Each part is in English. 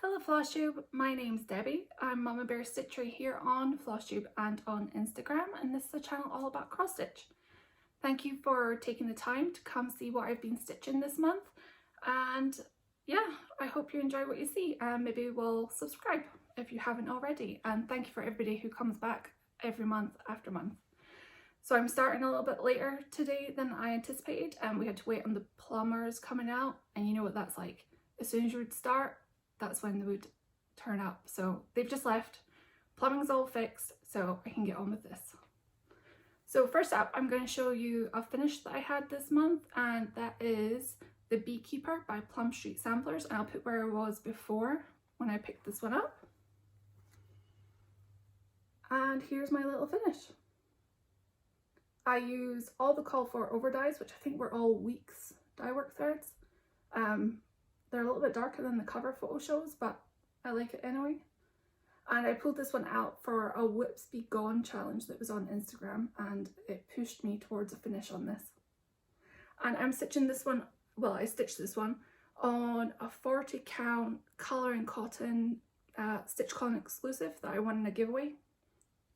Hello Flosstube, my name's Debbie. I'm MamaBearStitchery here on Flosstube and on Instagram, and this is a channel all about cross stitch. Thank you for taking the time to come see what I've been stitching this month, and yeah, I hope you enjoy what you see, and maybe we'll subscribe if you haven't already, and thank you for everybody who comes back every month after month. So I'm starting a little bit later today than I anticipated, and we had to wait on the plumbers coming out, and you know what that's like. As soon as you would start, that's when they would turn up. So they've just left, plumbing's all fixed, so I can get on with this. So first up, I'm going to show you a finish that I had this month, and that is the Beekeeper by Plum Street Samplers, and I'll put where I was before when I picked this one up. And here's my little finish. I use all the call for over dyes, which I think were all Weeks dye work threads. They're a little bit darker than the cover photo shows, but I like it anyway. And I pulled this one out for a WIP's Be Gone challenge that was on Instagram, and it pushed me towards a finish on this. And I'm stitching this one, well, I stitched this one on a 40 count colour and cotton StitchCon exclusive that I won in a giveaway,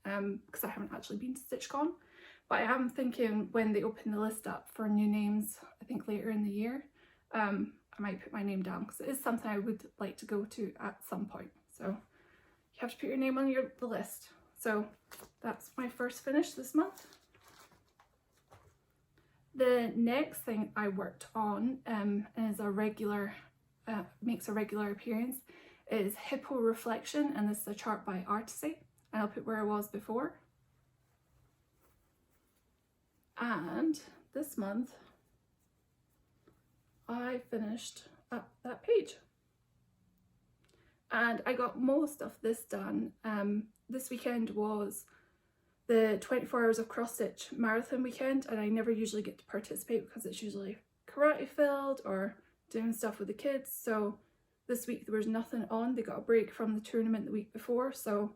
because I haven't actually been to StitchCon. But I am thinking when they open the list up for new names, I think later in the year, I might put my name down, because it is something I would like to go to at some point. So you have to put your name on the list. So that's my first finish this month. The next thing I worked on is a regular, makes a regular appearance, is Hippo Reflection, and this is a chart by Artisy, and I'll put where I was before. And this month I finished up that page, and I got most of this done. This weekend was the 24 hours of cross stitch marathon weekend, and I never usually get to participate because it's usually karate filled or doing stuff with the kids. So this week there was nothing on. They got a break from the tournament the week before, so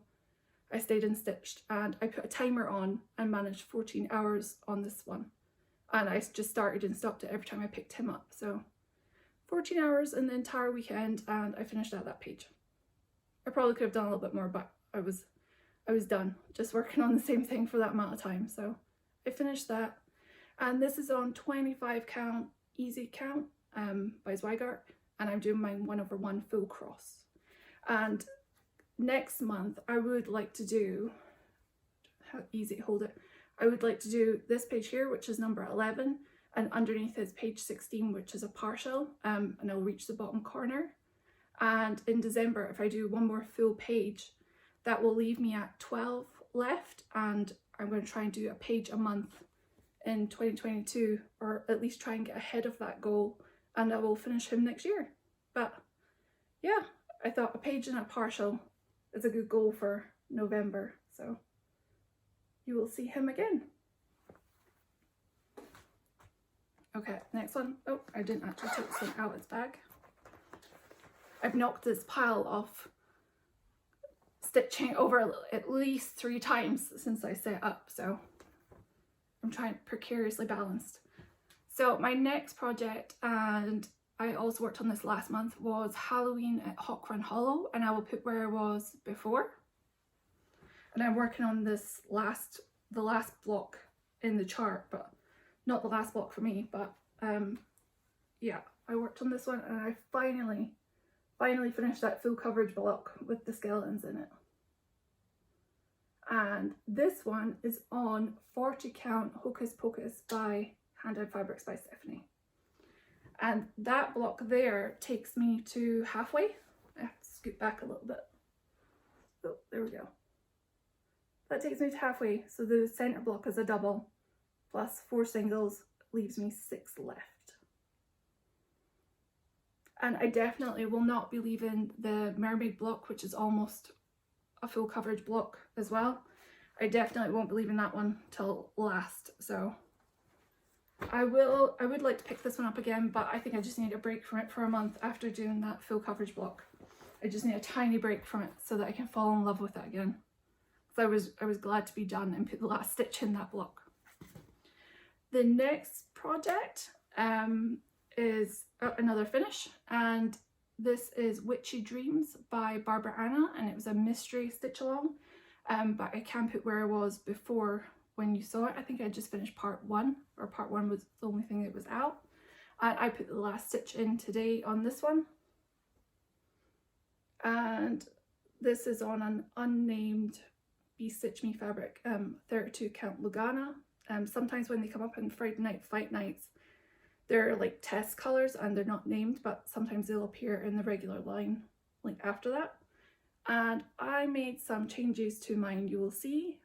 I stayed and stitched, and I put a timer on and managed 14 hours on this one. And I just started and stopped it every time I picked him up. So 14 hours in the entire weekend, and I finished out that page. I probably could have done a little bit more, but I was done just working on the same thing for that amount of time. So I finished that. And this is on 25 count easy count by Zweigart, and I'm doing my 1/1 full cross. And next month I would like to do, how easy to hold it, I would like to do this page here, which is number 11, and underneath is page 16, which is a partial, and I'll reach the bottom corner. And in December, if I do one more full page, that will leave me at 12 left, and I'm going to try and do a page a month in 2022, or at least try and get ahead of that goal, and I will finish him next year. But yeah, I thought a page and a partial is a good goal for November, so you will see him again. Okay, next one. Oh, I didn't actually take this one out of its bag. I've knocked this pile off stitching over at least 3 times since I set up, so I'm trying precariously balanced. So my next project, and I also worked on this last month, was Halloween at Hawk Run Hollow, and I will put where I was before. And I'm working on this the last block in the chart, but not the last block for me, but yeah, I worked on this one, and I finally finished that full coverage block with the skeletons in it. And this one is on 40 count Hocus Pocus by Hand Dyed Fabrics by Stephanie. And that block there takes me to halfway. I have to scoot back a little bit. Oh, there we go. That takes me to halfway, so the center block is a double, plus 4 singles, leaves me 6 left. And I definitely will not be leaving the mermaid block, which is almost a full coverage block as well. I definitely won't be leaving that one till last, so I would like to pick this one up again, but I think I just need a break from it for a month after doing that full coverage block. I just need a tiny break from it so that I can fall in love with it again. So I was glad to be done and put the last stitch in that block. The next project is another finish, and this is Witchy Dreams by Barbara Anna, and it was a mystery stitch along, but I can put where I was before when you saw it. I think I just finished part 1, or part 1 was the only thing that was out, and I put the last stitch in today on this one. And this is on an unnamed Be Stitch Me fabric, 32 count Lugana. Sometimes when they come up in Friday night fight nights, they're like test colours and they're not named, but sometimes they'll appear in the regular line like after that. And I made some changes to mine, you will see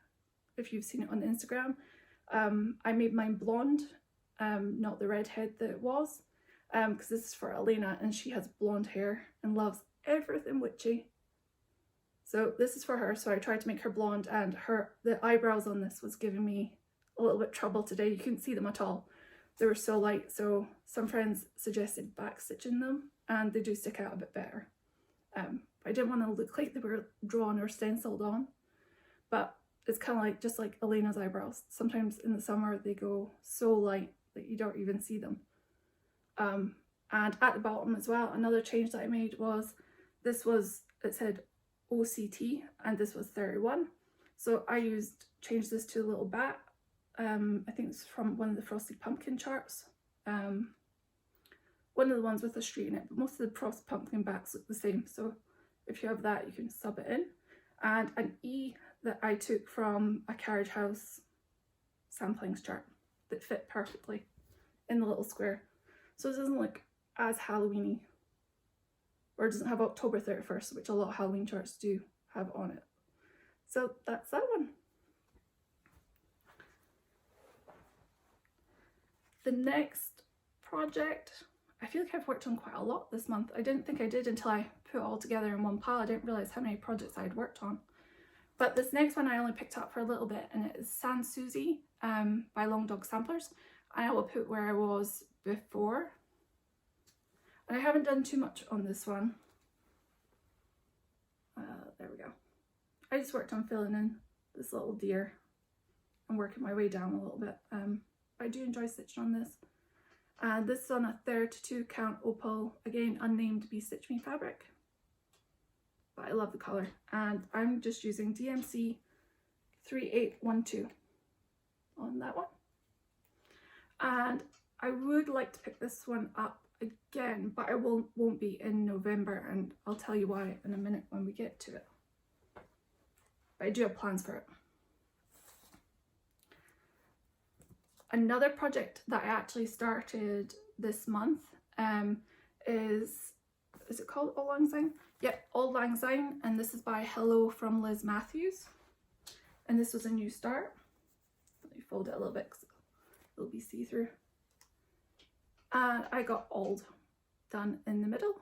if you've seen it on Instagram. I made mine blonde, not the redhead that it was, because this is for Elena and she has blonde hair and loves everything witchy. So this is for her, so I tried to make her blonde, and the eyebrows on this was giving me a little bit trouble today. You couldn't see them at all. They were so light, so some friends suggested back stitching them, and they do stick out a bit better. I didn't want to look like they were drawn or stenciled on, but it's kind of like just like Elena's eyebrows. Sometimes in the summer they go so light that you don't even see them. And at the bottom as well, another change that I made was it said OCT and this was 31. So I changed this to a little bat. I think it's from one of the Frosted Pumpkin charts. One of the ones with a street in it, but most of the Frosted Pumpkin bats look the same. So if you have that, you can sub it in. And an E that I took from a Carriage House samplings chart that fit perfectly in the little square. So it doesn't look as Halloween-y, or it doesn't have October 31st, which a lot of Halloween charts do have on it. So that's that one. The next project, I feel like I've worked on quite a lot this month. I didn't think I did until I put it all together in one pile. I didn't realise how many projects I'd worked on. But this next one I only picked up for a little bit, and it is Sans Susie by Long Dog Samplers. And I will put where I was before. And I haven't done too much on this one. There we go. I just worked on filling in this little deer and working my way down a little bit. I do enjoy stitching on this. And this is on a 32 count opal, again unnamed Be Stitch Me fabric. But I love the colour, and I'm just using DMC 3812 on that one. And I would like to pick this one up again, but I won't be in November, and I'll tell you why in a minute when we get to it. But I do have plans for it. Another project that I actually started this month is it called Auld Lang Syne? Yeah, Auld Lang Syne, and this is by Hello from Liz Matthews. And this was a new start. Let me fold it a little bit because it'll be see-through. And I got Auld done in the middle.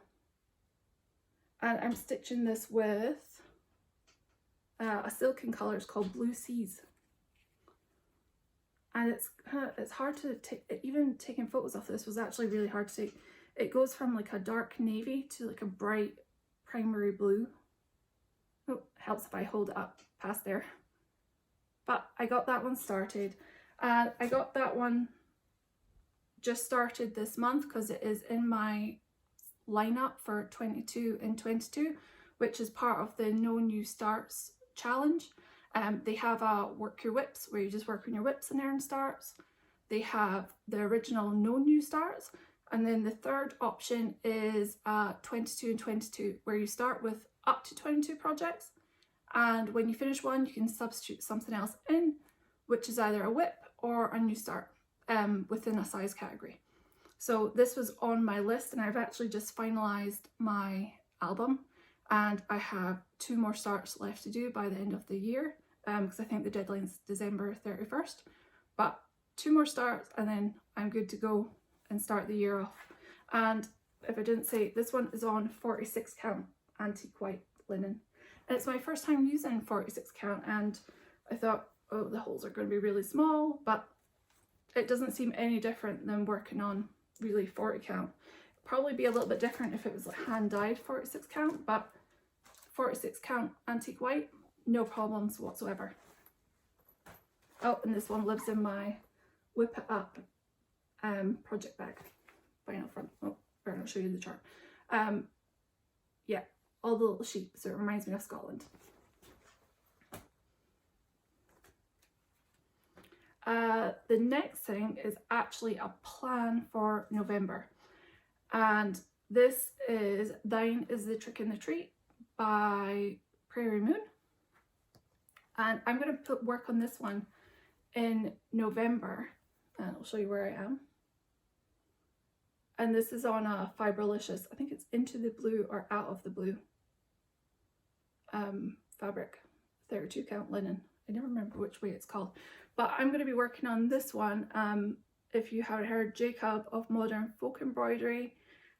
And I'm stitching this with a silken colour. It's called Blue Seas. And it's hard to take, even taking photos of this was actually really hard to take. It goes from like a dark navy to like a bright primary blue. Oh, helps if I hold it up past there. But I got that one started, and I got that one just started this month because it is in my lineup for 22 in 22, which is part of the No New Starts challenge. They have a work your whips where you just work on your whips and earn starts. They have the original No New Starts, and then the third option is 22 and 22 where you start with up to 22 projects, and when you finish one you can substitute something else in, which is either a whip or a new start within a size category. So this was on my list, and I've actually just finalized my album, and I have 2 more starts left to do by the end of the year, because I think the deadline's December 31st, but 2 more starts and then I'm good to go and start the year off. And if I didn't say, this one is on 46 count antique white linen, and it's my first time using 46 count, and I thought, oh, the holes are going to be really small, but it doesn't seem any different than working on really 40 count. It'd probably be a little bit different if it was like hand dyed 46 count, but 46 count antique white, no problems whatsoever. Oh, and this one lives in my Whip It Up project bag. vinyl front. Oh, better not show you the chart. Yeah, all the little sheep, so it reminds me of Scotland. The next thing is actually a plan for November, and this is Thine is the Trick in the Treat by Prairie Moon, and I'm going to work on this one in November, and I'll show you where I am. And this is on a Fibrelicious, I think it's Into the Blue or Out of the Blue fabric, 32 count linen. I never remember which way it's called, but I'm going to be working on this one. If you haven't heard, Jacob of Modern Folk Embroidery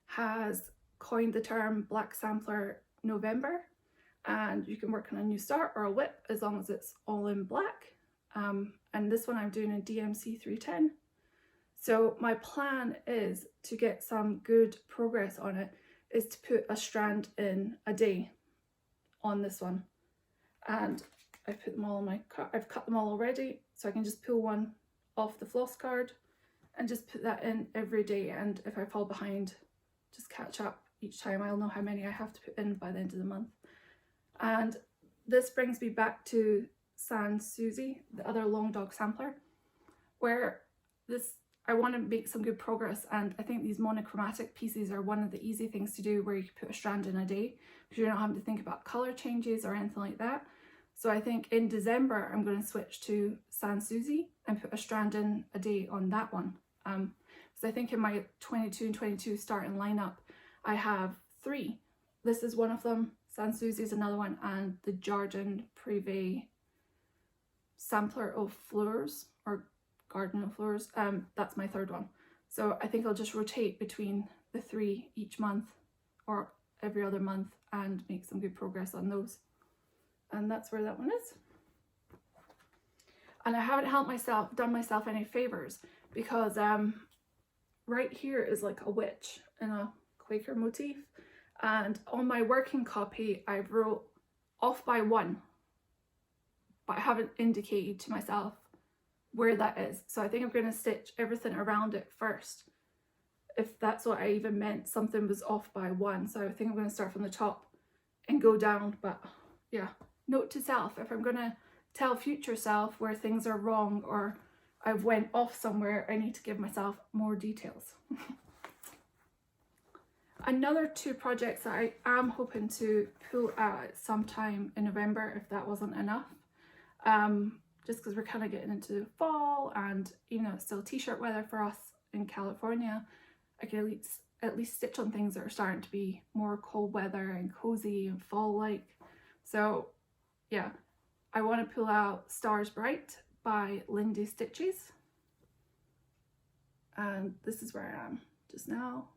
has coined the term Black Sampler November, and you can work on a new start or a WIP as long as it's all in black. And this one I'm doing in DMC 310. So my plan is to get some good progress on it, is to put a strand in a day on this one. And I've put them all in I've cut them all already, so I can just pull one off the floss card and just put that in every day. And if I fall behind, just catch up each time. I'll know how many I have to put in by the end of the month. And this brings me back to Sans Susie, the other long dog sampler, where I want to make some good progress, and I think these monochromatic pieces are one of the easy things to do, where you can put a strand in a day because you're not having to think about colour changes or anything like that. So I think in December I'm going to switch to Sans Susie and put a strand in a day on that one. So I think in my 22 and 22 starting lineup I have 3. This is one of them, Sans Susie is another one, and the Jardin Privé Sampler of Fleurs, or Garden of Fleurs, that's my 3rd one. So I think I'll just rotate between the 3 each month or every other month and make some good progress on those. And that's where that one is. And I haven't done myself any favors, because right here is like a witch in a Quaker motif, and on my working copy I wrote off by 1, but I haven't indicated to myself where that is. So I think I'm going to stitch everything around it first, if that's what I even meant, something was off by 1. So I think I'm going to start from the top and go down. But yeah, note to self, if I'm going to tell future self where things are wrong or I've went off somewhere, I need to give myself more details. Another 2 projects that I am hoping to pull out sometime in November, if that wasn't enough, just because we're kind of getting into fall, and even though it's still t-shirt weather for us in California, I can at least stitch on things that are starting to be more cold weather and cozy and fall-like. So yeah, I want to pull out Stars Bright by Lindy Stitches, and this is where I am just now.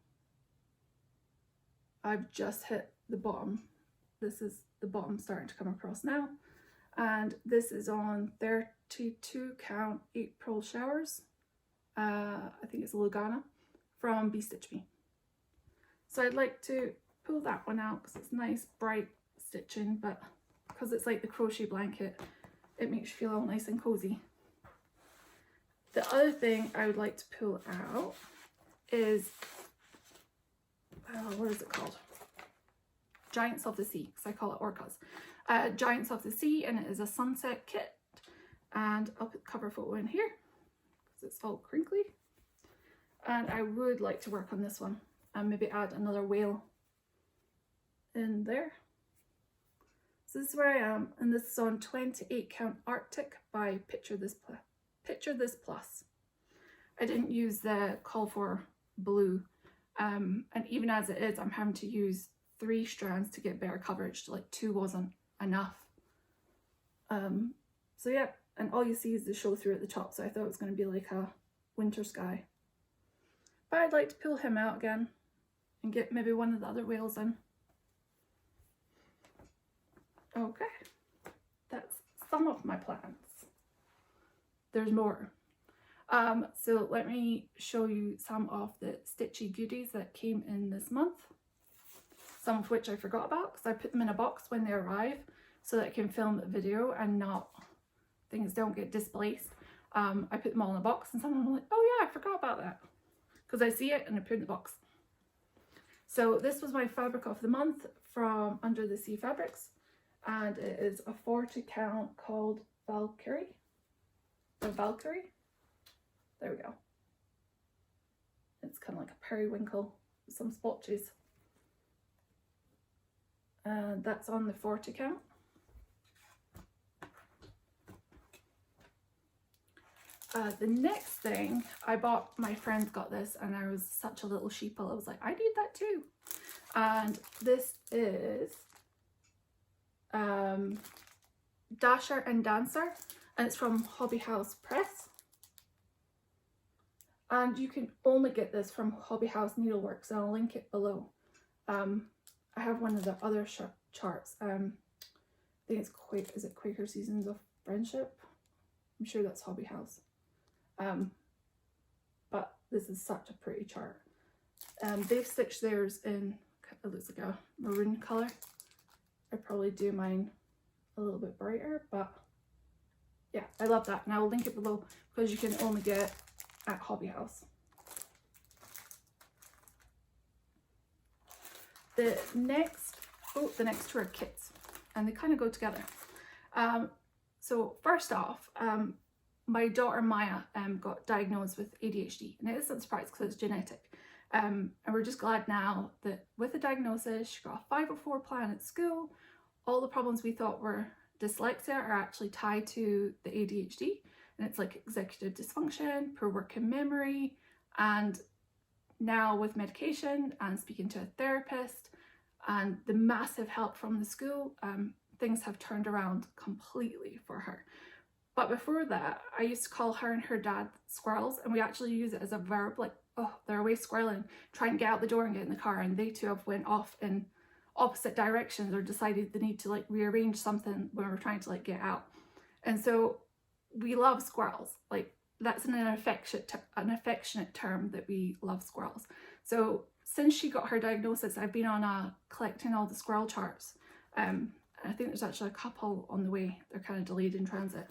I've just hit the bottom. This is the bottom starting to come across now, and this is on 32 count April Showers. I think it's Lugana from Be Stitch Me. So I'd like to pull that one out because it's nice bright stitching, but because it's like the crochet blanket, it makes you feel all nice and cozy. The other thing I would like to pull out is, what is it called? Giants of the Sea, because I call it orcas. Giants of the Sea, and it is a sunset kit. And I'll put the cover photo in here because it's all crinkly. And I would like to work on this one and maybe add another whale in there. So this is where I am, and this is on 28 count Arctic by Picture This Plus. I didn't use the call for blue, and even as it is, I'm having to use 3 strands to get better coverage. Like 2 wasn't enough. So yeah, and all you see is the show through at the top, so I thought it was going to be like a winter sky. But I'd like to pull him out again and get maybe one of the other whales in. Okay, that's some of my plans. There's more. So let me show you some of the stitchy goodies that came in this month. Some of which I forgot about because I put them in a box when they arrive so that I can film the video and not, things don't get displaced. I put them all in a box, and some of them are like, oh yeah, I forgot about that. because I see it and I put it in the box. So this was my fabric of the month from Under the Sea Fabrics, and it is a 40 count called Valkyrie. The Valkyrie. There we go. It's kind of like a periwinkle with some splotches. And that's on the 40 count. The next thing I bought, my friend got this and I was such a little sheeple. I was like, I need that too. And this is Dasher and Dancer, and it's from Hobby House Press. And you can only get this from Hobby House Needleworks, and I'll link it below. I have one of the other charts. I think it's is it Quaker Seasons of Friendship? I'm sure that's Hobby House. But this is such a pretty chart. They've stitched theirs in, it looks like a maroon colour. I'd probably do mine a little bit brighter, but yeah, I love that. And I will link it below because you can only get it at Hobby House. The next two are kits, and they kind of go together. So first off, my daughter Maya got diagnosed with ADHD, and it isn't a surprise because it's genetic. And we're just glad now that with the diagnosis, she got a 504 plan at school. All the problems we thought were dyslexia are actually tied to the ADHD, and it's like executive dysfunction, poor working memory, and now with medication and speaking to a therapist and the massive help from the school, things have turned around completely for her. But before that, I used to call her and her dad squirrels, and we actually use it as a verb, like, oh, they're away squirreling, try and get out the door and get in the car, and they two have went off in opposite directions or decided they need to like rearrange something when we're trying to like get out. And so we love squirrels. Like, that's an affectionate term that we love squirrels. So since she got her diagnosis, I've been on collecting all the squirrel charts. I think there's actually a couple on the way. They're kind of delayed in transit.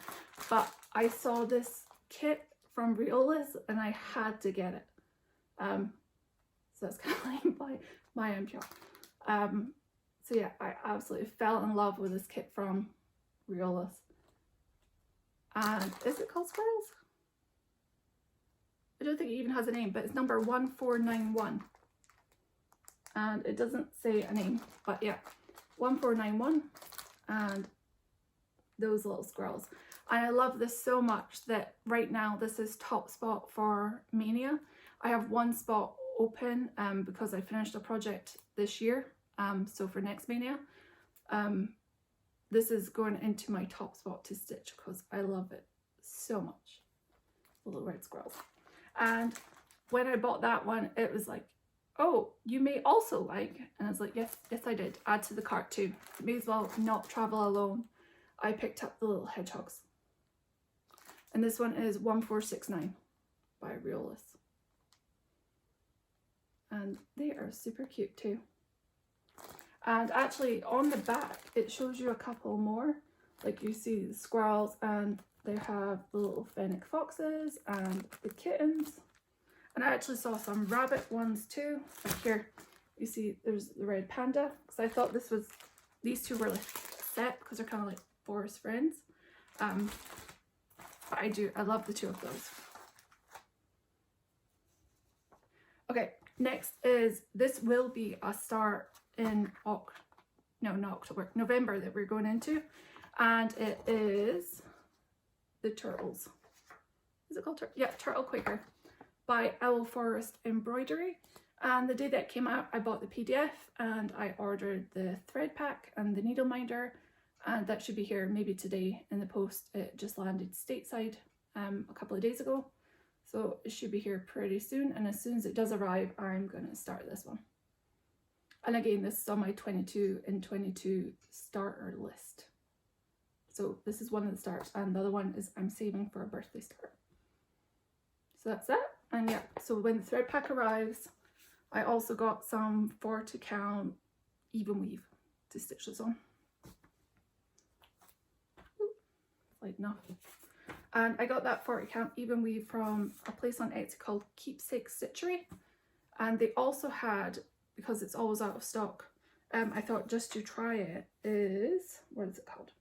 But I saw this kit from Riola's and I had to get it. So that's kind of like my MPR. So yeah, I absolutely fell in love with this kit from Riola's. And is it called Squirrels? I don't think it even has a name, but it's number 1491. And it doesn't say a name, but yeah, 1491, and those little squirrels. And I love this so much that right now this is top spot for Mania. I have one spot open because I finished a project this year, so for next Mania. This is going into my top spot to stitch because I love it so much. The little red squirrels. And when I bought that one, it was like, oh, you may also like, and I was like, yes I did, add to the cart too. May as well not travel alone. I picked up the little hedgehogs. And this one is 1469 by Riola's. And they are super cute too. And actually on the back, it shows you a couple more. Like you see the squirrels, and they have the little fennec foxes and the kittens. And I actually saw some rabbit ones too. Like here, you see there's the red panda, because I thought these two were like set because they're kind of like forest friends. But I love the two of those. Okay, next is, this will be a start in November that we're going into, and it is the Turtles. Is it called Turtle Quaker by Owl Forest Embroidery. And the day that came out, I bought the PDF and I ordered the thread pack and the needle minder, and that should be here maybe today in the post. It just landed stateside a couple of days ago, so it should be here pretty soon, and as soon as it does arrive, I'm going to start this one. And again, this is on my 22 in 22 starter list. So this is one of the starts, and the other one is I'm saving for a birthday start. So that's that. And yeah, so when the thread pack arrives, I also got some 40 count even weave to stitch this on. Light enough. And I got that 40 count even weave from a place on Etsy called Keepsake Stitchery. And they also had, because it's always out of stock, I thought just to try it is, what is it called?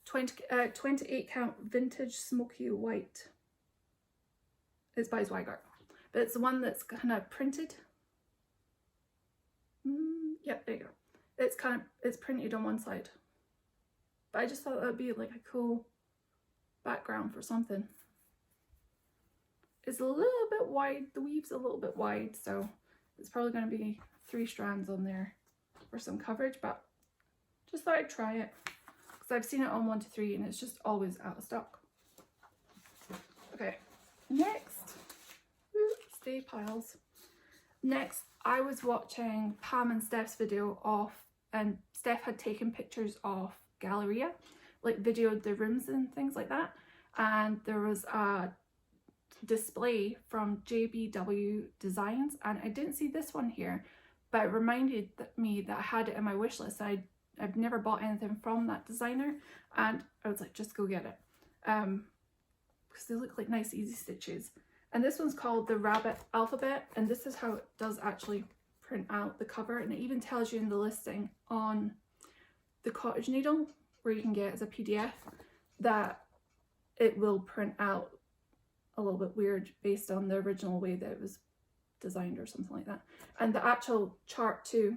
28 count vintage smoky white. It's by Zweigart, but it's the one that's kind of printed. Yep, there you go. It's printed on one side, but I just thought that would be like a cool background for something. It's a little bit wide, the weave's a little bit wide, so it's probably going to be 3 strands on there for some coverage, but just thought I'd try it because I've seen it on 1 to 3 and it's just always out of stock. Okay, next, stay piles. Next, I was watching Pam and Steph's video of, and Steph had taken pictures of Galleria, like videoed the rooms and things like that, and there was a display from JBW Designs, and I didn't see this one here, but it reminded me that I had it in my wish list. I've never bought anything from that designer, and I was like, just go get it, because they look like nice easy stitches. And this one's called the Rabbit Alphabet, and this is how it does actually print out the cover, and it even tells you in the listing on the cottage needle, where you can get it as a PDF, that it will print out a little bit weird based on the original way that it was designed or something like that. And the actual chart too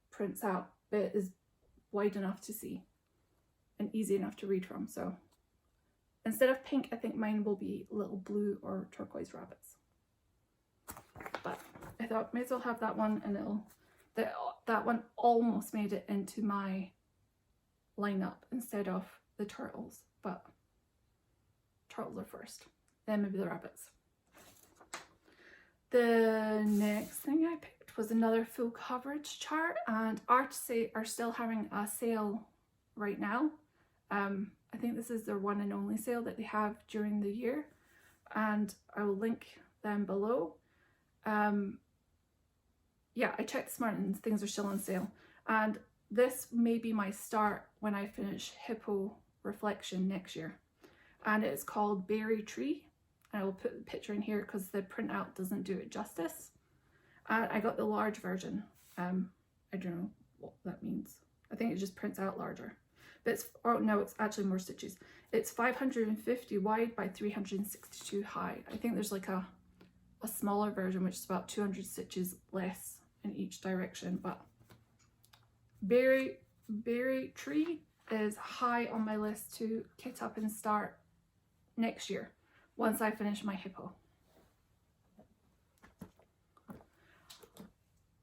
prints out, but it is wide enough to see and easy enough to read from. So instead of pink, I think mine will be little blue or turquoise rabbits. But I thought may as well have that one, and that one almost made it into my lineup instead of the turtles, but turtles are first, then maybe the rabbits. The next thing I picked was another full coverage chart, and Artsy are still having a sale right now. I think this is their one and only sale that they have during the year, and I will link them below. Yeah, I checked this morning and things are still on sale, and this may be my start when I finish Hippo Reflection next year, and it's called Berry Tree. I will put the picture in here because the printout doesn't do it justice. And I got the large version. I don't know what that means. I think it just prints out larger. But it's, oh no, it's actually more stitches. It's 550 wide by 362 high. I think there's like a smaller version which is about 200 stitches less in each direction. But Berry Tree is high on my list to kit up and start next year, once I finish my Hippo.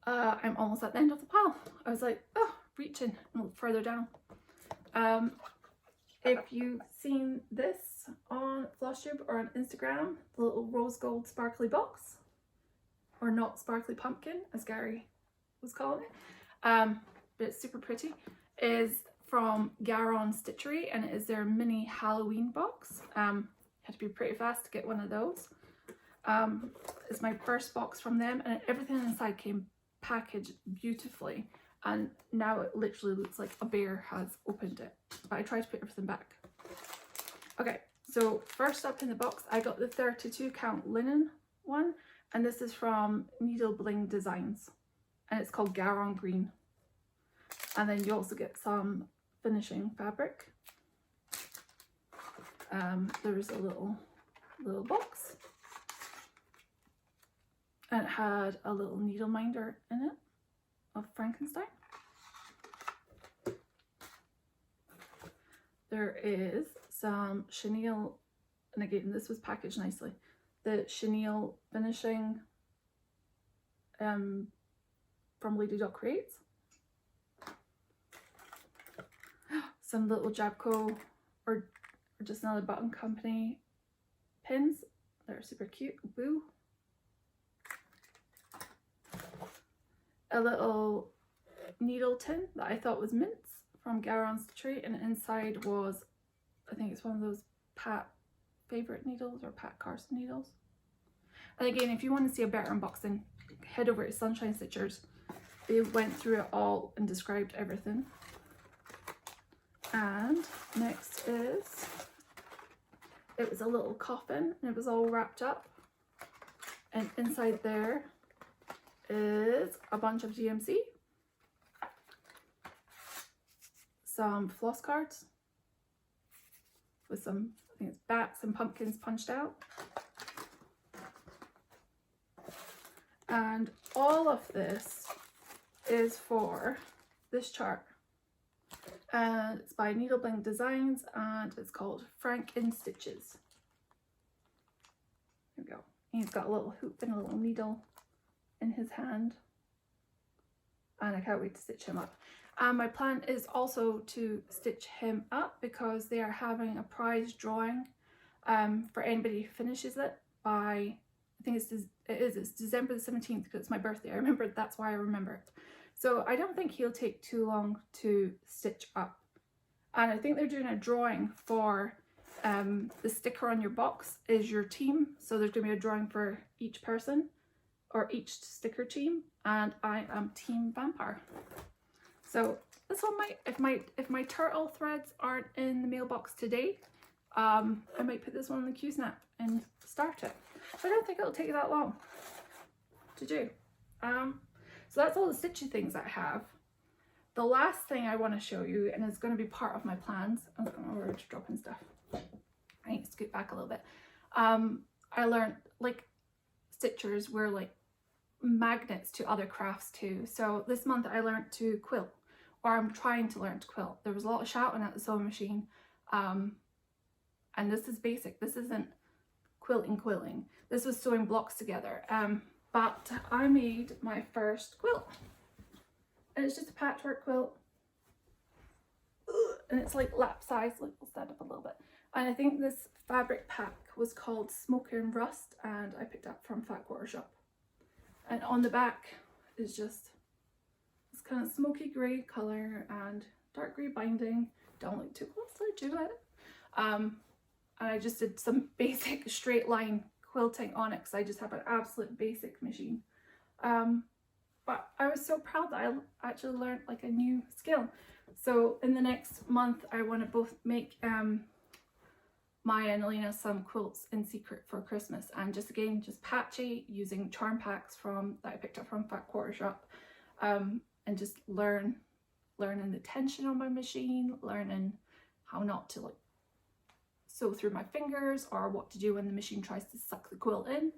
I'm almost at the end of the pile. I was like, oh, reaching further down. If you've seen this on Flosstube or on Instagram, the little rose gold sparkly box, or not sparkly pumpkin as Gary was calling it, but it's super pretty, is from Garon Stitchery, and it is their mini Halloween box. Had to be pretty fast to get one of those. It's my first box from them, and everything inside came packaged beautifully, and now it literally looks like a bear has opened it, but I tried to put everything back. Okay, so first up in the box I got the 32 count linen one, and this is from Needle Bling Designs, and it's called Garon Green. And then you also get some finishing fabric. There's a little box, and it had a little needle minder in it of Frankenstein. There is some chenille, and again this was packaged nicely, the chenille finishing from Lady Dot Creates. Some little Jabco or just another Button Company pins. They're super cute. Boo. A little needle tin that I thought was mints from Garon Stitchery, and inside was, I think it's one of those Pat favorite needles or Pat Carson needles. And again, if you want to see a better unboxing, head over to Sunshine Stitchers. They went through it all and described everything. And next is it was a little coffin and it was all wrapped up, and inside there is a bunch of GMC, some floss cards with some, I think it's bats and pumpkins punched out, and all of this is for this chart. It's by Needleblink Designs and it's called Frank in Stitches. There we go. And he's got a little hoop and a little needle in his hand, and I can't wait to stitch him up. And my plan is also to stitch him up because they are having a prize drawing for anybody who finishes it by, I think it's December the 17th because it's my birthday. I remember, that's why I remember it. So I don't think he'll take too long to stitch up. And I think they're doing a drawing for the sticker on your box is your team. So there's going to be a drawing for each person or each sticker team. And I am Team Vampire. So this one might, if my turtle threads aren't in the mailbox today, I might put this one on the Q-snap and start it. So I don't think it'll take that long to do. So that's all the stitchy things I have. The last thing I want to show you, and it's going to be part of my plans, oh, we're just dropping stuff. I need to scoot back a little bit. I learned, like, stitchers were like magnets to other crafts too. So this month I learned to quilt, or I'm trying to learn to quilt. There was a lot of shouting at the sewing machine. And this is basic. This isn't quilting. This was sewing blocks together. But I made my first quilt. And it's just a patchwork quilt. And it's like lap size. Look, we'll stand up a little bit. And I think this fabric pack was called Smoke and Rust, and I picked up from Fat Quarter Shop. And on the back is just this kind of smoky grey colour and dark grey binding. Don't look too closely to it. And I just did some basic straight line quilting on it because I just have an absolute basic machine. But I was so proud that I actually learned like a new skill. So in the next month I want to both make Maya and Elena some quilts in secret for Christmas, and just again just patchy using charm packs that I picked up from Fat Quarter Shop, and just learning the tension on my machine, learning how not to like sew through my fingers or what to do when the machine tries to suck the quilt in.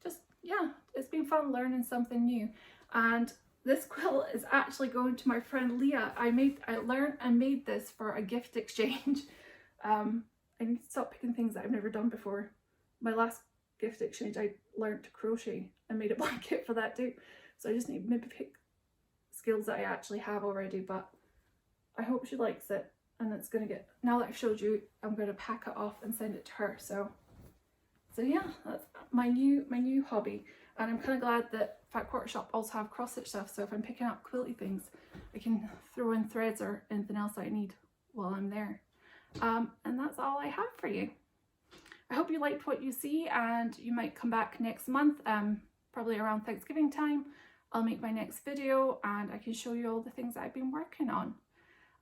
Just yeah, it's been fun learning something new. And this quilt is actually going to my friend Leah. I learned and made this for a gift exchange. I need to stop picking things that I've never done before. My last gift exchange I learned to crochet and made a blanket for that too. So I just need to maybe pick skills that I actually have already, but I hope she likes it. And it's gonna get, now that I've showed you, I'm gonna pack it off and send it to her. So yeah, that's my new hobby. And I'm kind of glad that Fat Quarter Shop also have cross stitch stuff. So if I'm picking up quilty things, I can throw in threads or anything else I need while I'm there. And that's all I have for you. I hope you liked what you see, and you might come back next month, probably around Thanksgiving time. I'll make my next video and I can show you all the things that I've been working on.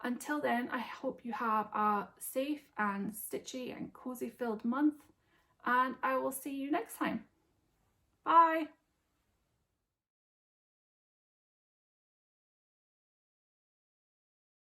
Until then, I hope you have a safe and stitchy and cozy filled month, and I will see you next time. Bye!